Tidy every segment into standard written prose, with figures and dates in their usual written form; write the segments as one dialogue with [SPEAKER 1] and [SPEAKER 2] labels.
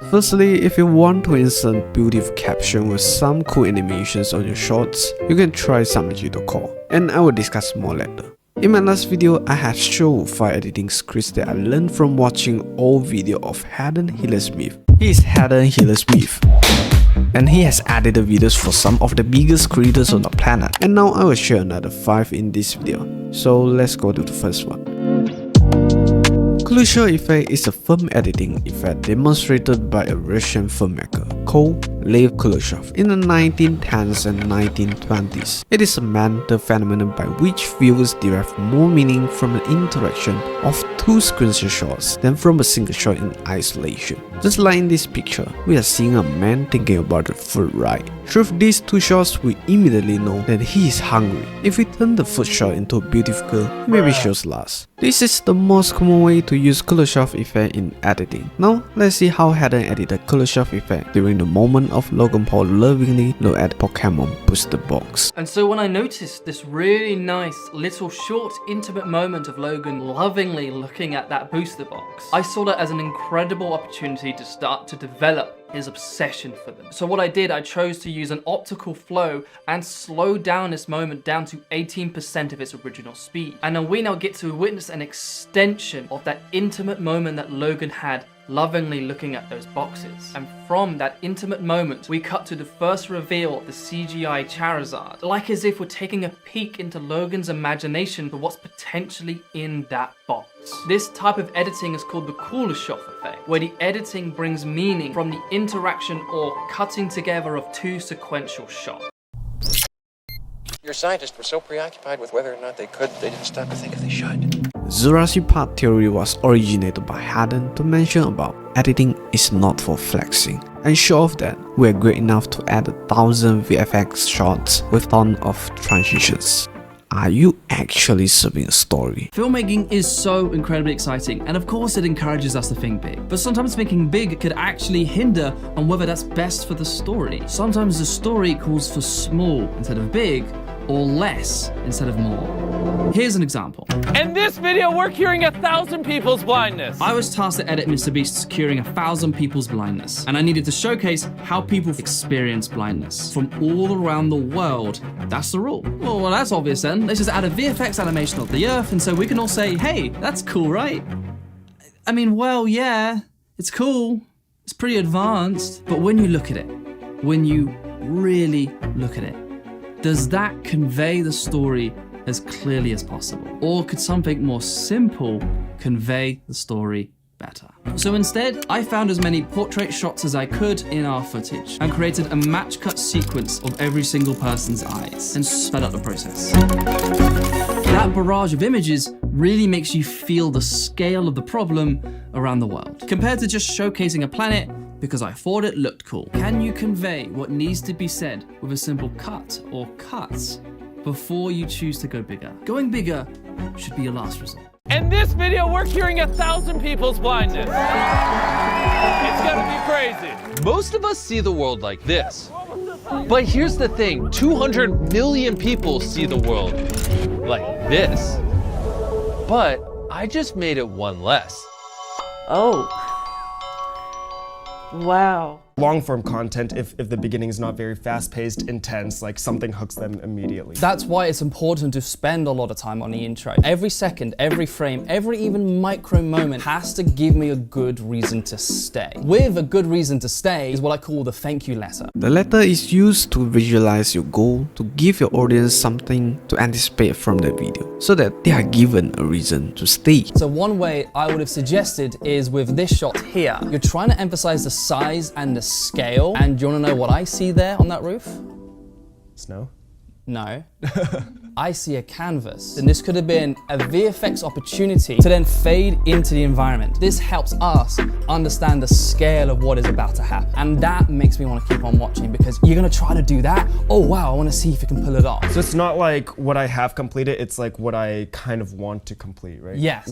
[SPEAKER 1] Firstly, if you want to insert beautiful caption with some cool animations on your shorts, you can try Samaji.com, and I will discuss more later. In my last video, I have shown 5 editing scripts that I learned from watching old video of Hayden Hillier-Smith. He is Hayden Hillier-Smith, and he has added the videos for some of the biggest creators on the planet. And now I will share another 5 in this video. So let's go to the first one. Kuleshov Effect is a film editing effect demonstrated by a Russian filmmaker called Lev Kuleshov in the 1910s and 1920s. It is a mental phenomenon by which viewers derive more meaning from the interaction of 2 screenshots than from a single shot in isolation. Just like in this picture, we are seeing a man thinking about the food, right? Through these 2 shots, we immediately know that he is hungry. If we turn the food shot into a beautiful girl, he maybe shows lust. This is the most common way to use Kuleshov Effect in editing. Now, let's see how Hayden edited Kuleshov Effect during the moment of Logan Paul lovingly look at Pokemon booster box.
[SPEAKER 2] And so when I noticed this really nice little short intimate moment of Logan lovingly looking at that booster box, I saw that as an incredible opportunity to start to develop his obsession for them. So what I did, I chose to use an optical flow and slow down this moment down to 18% of its original speed. And then we now get to witness an extension of that intimate moment that Logan had lovingly looking at those boxes. And from that intimate moment, we cut to the first reveal of the CGI Charizard, like as if we're taking a peek into Logan's imagination for what's potentially in that box. This type of editing is called the Kuleshov Effect, where the editing brings meaning from the interaction or cutting together of 2 sequential shots.
[SPEAKER 3] Your scientists were so preoccupied with whether or not they could, they didn't stop to think if they should.
[SPEAKER 1] Jurassic Park theory was originated by Hayden to mention about editing is not for flexing, and show off that we are great enough to add 1,000 VFX shots with tons of transitions. Are you actually serving a story?
[SPEAKER 2] Filmmaking is so incredibly exciting, and of course it encourages us to think big. But sometimes thinking big could actually hinder on whether that's best for the story. Sometimes the story calls for small instead of big, or less instead of more. Here's an example.
[SPEAKER 4] In this video, we're curing 1,000 people's blindness.
[SPEAKER 2] I was tasked to edit Mr. Beast's curing 1,000 people's blindness, and I needed to showcase how people experience blindness from all around the world. That's the rule. Well, that's obvious then. Let's just add a VFX animation of the Earth, and so we can all say, hey, that's cool, right? I mean, well, yeah, it's cool. It's pretty advanced. But when you look at it, when you really look at it, does that convey the story as clearly as possible? Or could something more simple convey the story better? So instead, I found as many portrait shots as I could in our footage and created a match cut sequence of every single person's eyes and sped up the process. That barrage of images really makes you feel the scale of the problem around the world, compared to just showcasing a planet because I thought it looked cool. Can you convey what needs to be said with a simple cut or cuts before you choose to go bigger? Going bigger should be your last resort.
[SPEAKER 4] In this video, we're curing 1,000 people's blindness. It's gonna be crazy. Most of us see the world like this. But here's the thing, 200 million people see the world like this. But I just made it 1 less.
[SPEAKER 5] Oh. Wow.
[SPEAKER 6] Long-form content, if the beginning is not very fast-paced, intense, like something hooks them immediately.
[SPEAKER 7] That's why it's important to spend a lot of time on the intro. Every second, every frame, every even micro moment has to give me a good reason to stay. With a good reason to stay is what I call the thank you letter.
[SPEAKER 1] The letter is used to visualize your goal, to give your audience something to anticipate from the video, so that they are given a reason to stay.
[SPEAKER 7] So one way I would have suggested is with this shot here. You're trying to emphasize the size and the scale, and do you want to know what I see there on that roof?
[SPEAKER 6] Snow?
[SPEAKER 7] No. I see a canvas, and this could have been a VFX opportunity to then fade into the environment. This helps us understand the scale of what is about to happen, and that makes me want to keep on watching, because you're going to try to do that. Oh wow, I want to see if you can pull it off.
[SPEAKER 6] So it's not like what I have completed, it's like what I kind of want to complete, right?
[SPEAKER 7] Yes.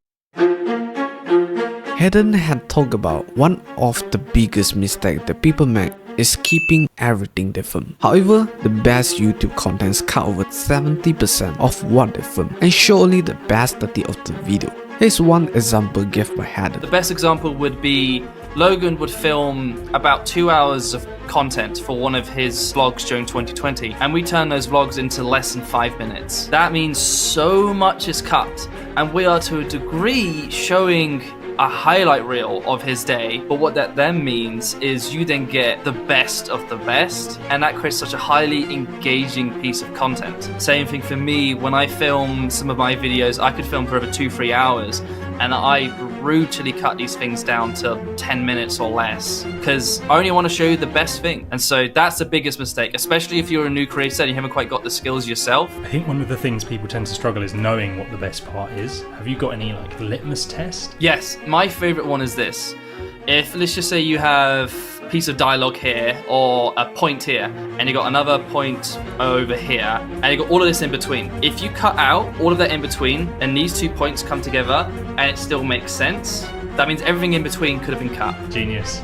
[SPEAKER 1] Hayden had talked about one of the biggest mistakes that people make is keeping everything they film. However, the best YouTube contents cut over 70% of what they film and show only the best 30% of the video. Here's one example given by Hayden.
[SPEAKER 2] The best example would be
[SPEAKER 7] Logan would film about 2 hours of content for one of his vlogs during 2020, and we turn those vlogs into less than 5 minutes. That means so much is cut, and we are to a degree showing a highlight reel of his day, but what that then means is you then get the best of the best, and that creates such a highly engaging piece of content. Same thing for me, when I film some of my videos, I could film for over 2-3 hours, and I brutally cut these things down to 10 minutes or less, because I only want to show you the best thing. And so that's the biggest mistake, especially if you're a new creator and you haven't quite got the skills yourself.
[SPEAKER 8] I think one of the things people tend to struggle is knowing what the best part is. Have you got any like litmus test?
[SPEAKER 7] Yes, my favorite one is this. If, let's just say you have a piece of dialogue here, or a point here, and you got another point over here, and you got all of this in between. If you cut out all of that in between, and these 2 points come together, and it still makes sense, that means everything in between could have been cut.
[SPEAKER 8] Genius.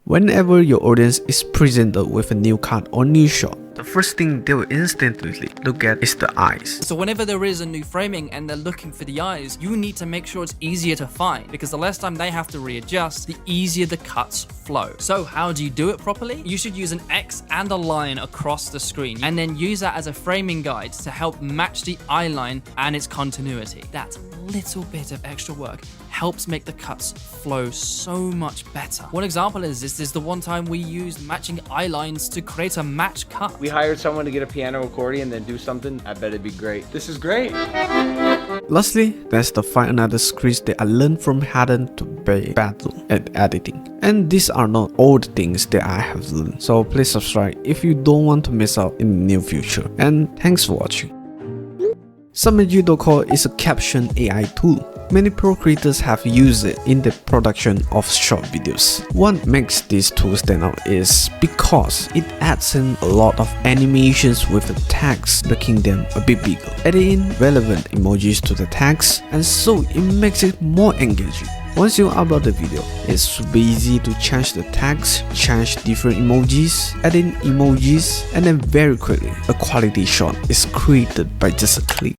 [SPEAKER 1] Whenever your audience is presented with a new cut or new shot, the first thing they will instantly look at is the eyes.
[SPEAKER 7] So whenever there is a new framing and they're looking for the eyes, you need to make sure it's easier to find, because the less time they have to readjust, the easier the cuts flow. So how do you do it properly? You should use an X and a line across the screen, and then use that as a framing guide to help match the eye line and its continuity. That little bit of extra work helps make the cuts flow so much better. One example is this is the one time we used matching eye lines to create a match cut.
[SPEAKER 9] We hired someone to get a piano accordion, then do something. I bet it'd be great. This is great.
[SPEAKER 1] Lastly, there's the find another scripts that I learned from Hayden to be battle at editing. And these are not all the things that I have learned. So please subscribe if you don't want to miss out in the near future. And thanks for watching. Submit.co is a caption AI tool. Many pro creators have used it in the production of short videos. What makes this tool stand out is because it adds in a lot of animations with the text, making them a bit bigger, adding in relevant emojis to the text, and so it makes it more engaging. Once you upload the video, it's super easy to change the text, change different emojis, add in emojis, and then very quickly, a quality shot is created by just a click.